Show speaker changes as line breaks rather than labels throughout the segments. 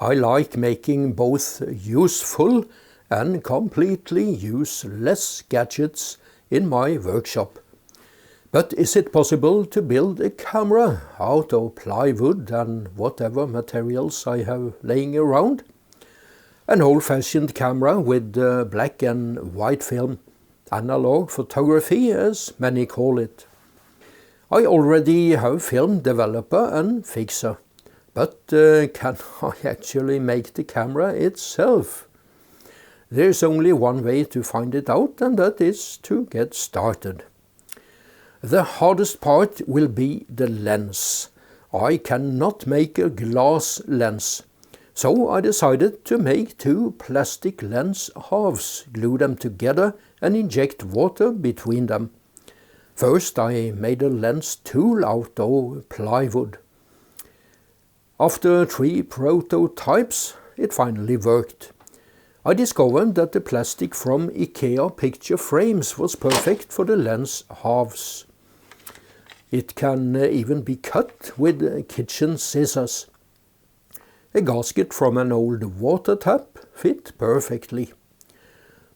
I like making both useful and completely useless gadgets in my workshop. But is it possible to build a camera out of plywood and whatever materials I have laying around? An old-fashioned camera with black and white film, analog photography as many call it. I already have film developer and fixer. But can I actually make the camera itself? There's only one way to find it out, and that is to get started. The hardest part will be the lens. I cannot make a glass lens, so I decided to make two plastic lens halves, glue them together and inject water between them. First I made a lens tool out of plywood. After 3 prototypes, it finally worked. I discovered that the plastic from IKEA picture frames was perfect for the lens halves. It can even be cut with kitchen scissors. A gasket from an old water tap fit perfectly.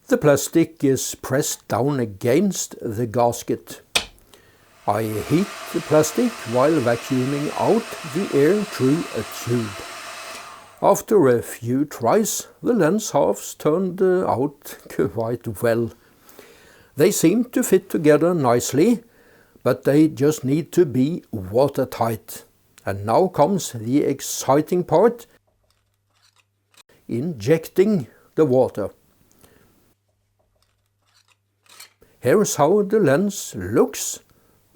The plastic is pressed down against the gasket. I heat the plastic while vacuuming out the air through a tube. After a few tries, the lens halves turned out quite well. They seem to fit together nicely, but they just need to be watertight. And now comes the exciting part: injecting the water. Here's how the lens looks.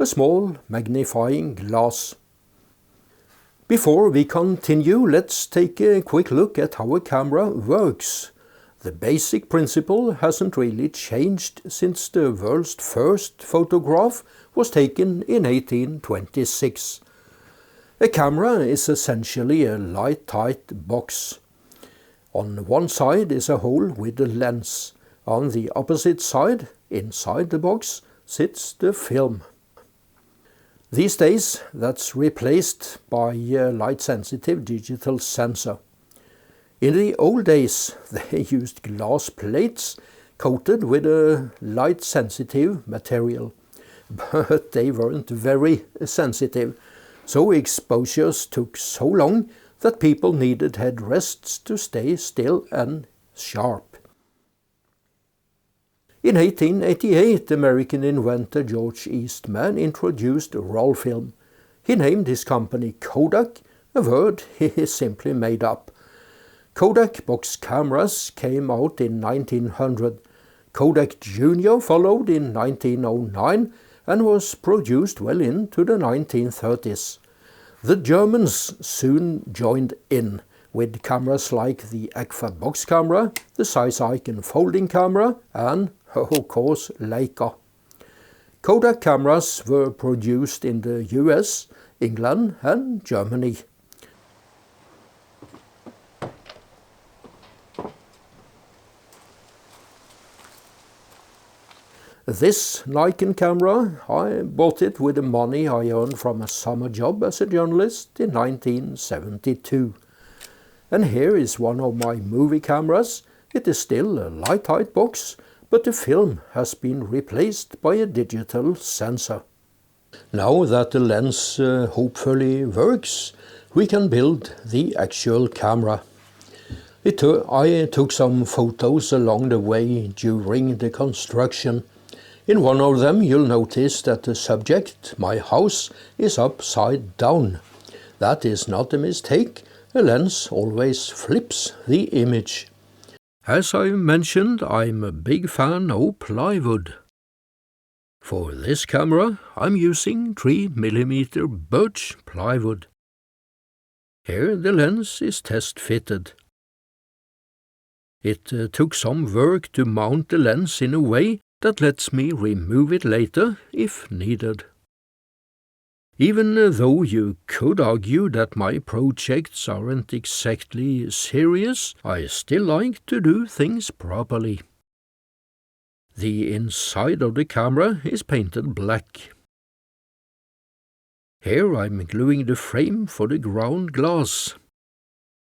A small magnifying glass. Before we continue, let's take a quick look at how a camera works. The basic principle hasn't really changed since the world's first photograph was taken in 1826. A camera is essentially a light-tight box. On one side is a hole with a lens. On the opposite side, inside the box, sits the film. These days, that's replaced by a light-sensitive digital sensor. In the old days, they used glass plates coated with a light-sensitive material, but they weren't very sensitive, so exposures took so long that people needed headrests to stay still and sharp. In 1888, American inventor George Eastman introduced roll film. He named his company Kodak, a word he simply made up. Kodak box cameras came out in 1900. Kodak Junior followed in 1909 and was produced well into the 1930s. The Germans soon joined in, with cameras like the Agfa box camera, the Zeiss Icon folding camera and, of course, Leica. Kodak cameras were produced in the US, England and Germany. This Nikon camera, I bought it with the money I earned from a summer job as a journalist in 1972. And here is one of my movie cameras. It is still a light-tight box, but the film has been replaced by a digital sensor. Now that the lens hopefully works, we can build the actual camera. I took some photos along the way during the construction. In one of them you'll notice that the subject, my house, is upside down. That is not a mistake. A lens always flips the image. As I mentioned, I'm a big fan of plywood. For this camera I'm using 3mm birch plywood. Here the lens is test-fitted. It took some work to mount the lens in a way that lets me remove it later if needed. Even though you could argue that my projects aren't exactly serious, I still like to do things properly. The inside of the camera is painted black. Here I'm gluing the frame for the ground glass.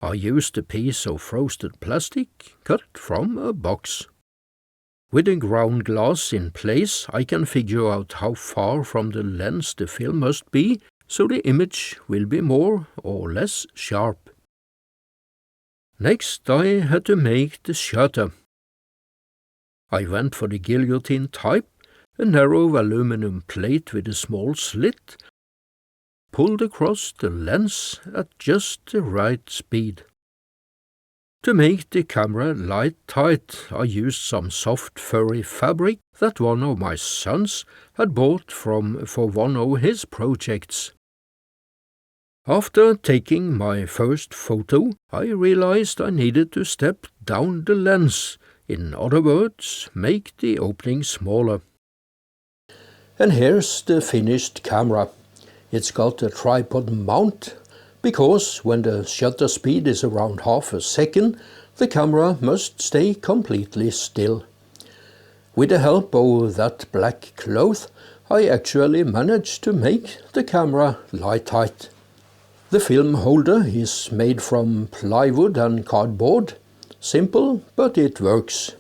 I used a piece of frosted plastic cut from a box. With the ground glass in place, I can figure out how far from the lens the film must be, so the image will be more or less sharp. Next, I had to make the shutter. I went for the guillotine type, a narrow aluminum plate with a small slit, pulled across the lens at just the right speed. To make the camera light tight, I used some soft furry fabric that one of my sons had bought for one of his projects. After taking my first photo, I realized I needed to step down the lens, in other words, make the opening smaller. And here's the finished camera. It's got a tripod mount, because when the shutter speed is around half a second, the camera must stay completely still. With the help of that black cloth, I actually managed to make the camera light tight. The film holder is made from plywood and cardboard. Simple, but it works.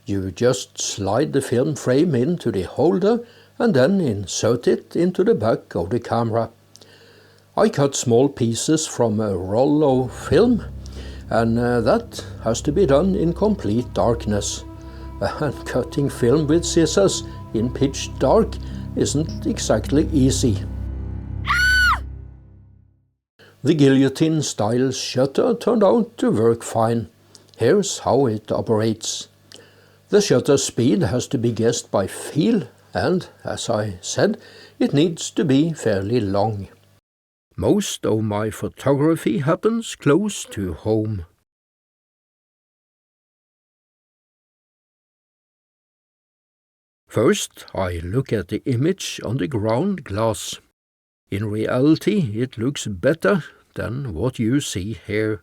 You just slide the film frame into the holder and then insert it into the back of the camera. I cut small pieces from a roll of film, and that has to be done in complete darkness. And cutting film with scissors in pitch dark isn't exactly easy. The guillotine-style shutter turned out to work fine. Here's how it operates. The shutter speed has to be guessed by feel, and, as I said, it needs to be fairly long. Most of my photography happens close to home. First, I look at the image on the ground glass. In reality, it looks better than what you see here.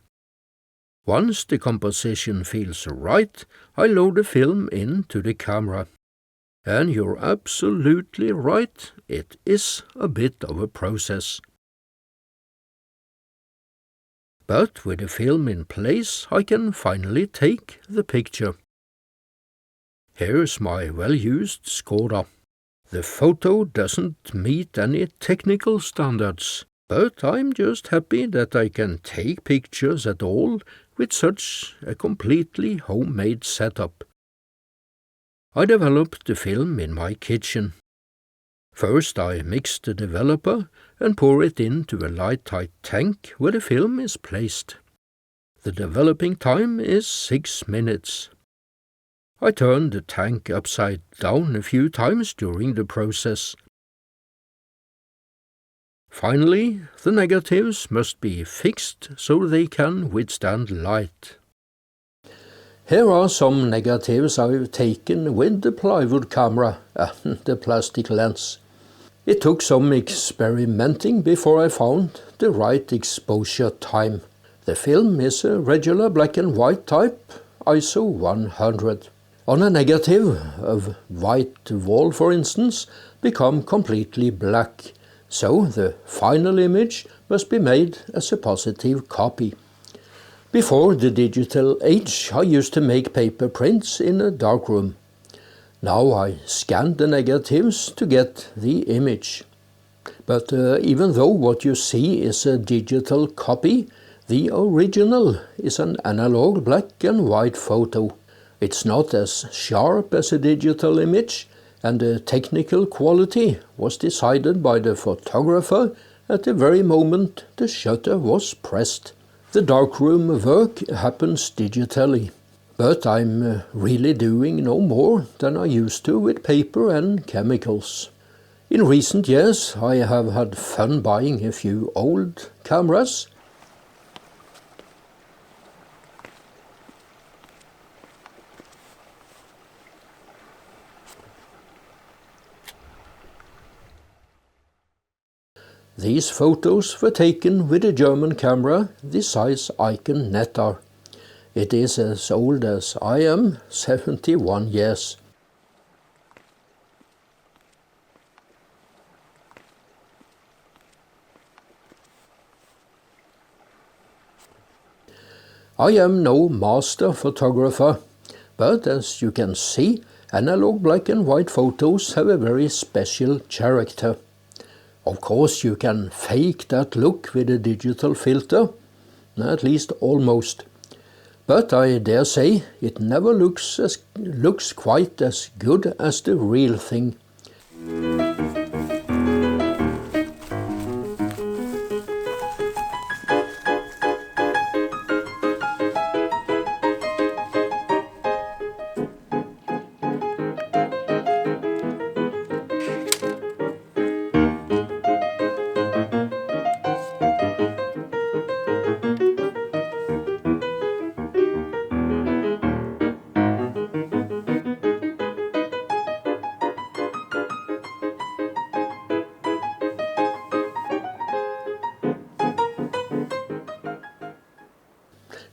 Once the composition feels right, I load the film into the camera. And you're absolutely right, it is a bit of a process. But with the film in place, I can finally take the picture. Here's my well-used Skoda. The photo doesn't meet any technical standards, but I'm just happy that I can take pictures at all with such a completely homemade setup. I developed the film in my kitchen. First I mix the developer and pour it into a light-tight tank where the film is placed. The developing time is 6 minutes. I turn the tank upside down a few times during the process. Finally, the negatives must be fixed so they can withstand light. Here are some negatives I've taken with the plywood camera and the plastic lens. It took some experimenting before I found the right exposure time. The film is a regular black and white type, ISO 100. On a negative, a white wall for instance, become completely black, so the final image must be made as a positive copy. Before the digital age, I used to make paper prints in a darkroom. Now I scan the negatives to get the image. But even though what you see is a digital copy, the original is an analog black and white photo. It's not as sharp as a digital image, and the technical quality was decided by the photographer at the very moment the shutter was pressed. The darkroom work happens digitally, But I'm really doing no more than I used to with paper and chemicals. In recent years I have had fun buying a few old cameras. These photos were taken with a German camera the size icon Nettar. It is as old as I am, 71 years. I am no master photographer, but as you can see, analog black and white photos have a very special character. Of course you can fake that look with a digital filter, at least almost. But I dare say it never looks quite as good as the real thing.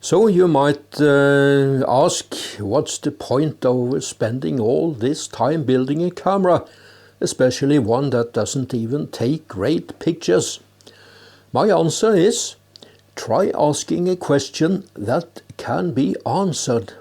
So you might ask, what's the point of spending all this time building a camera, especially one that doesn't even take great pictures? My answer is, try asking a question that can be answered.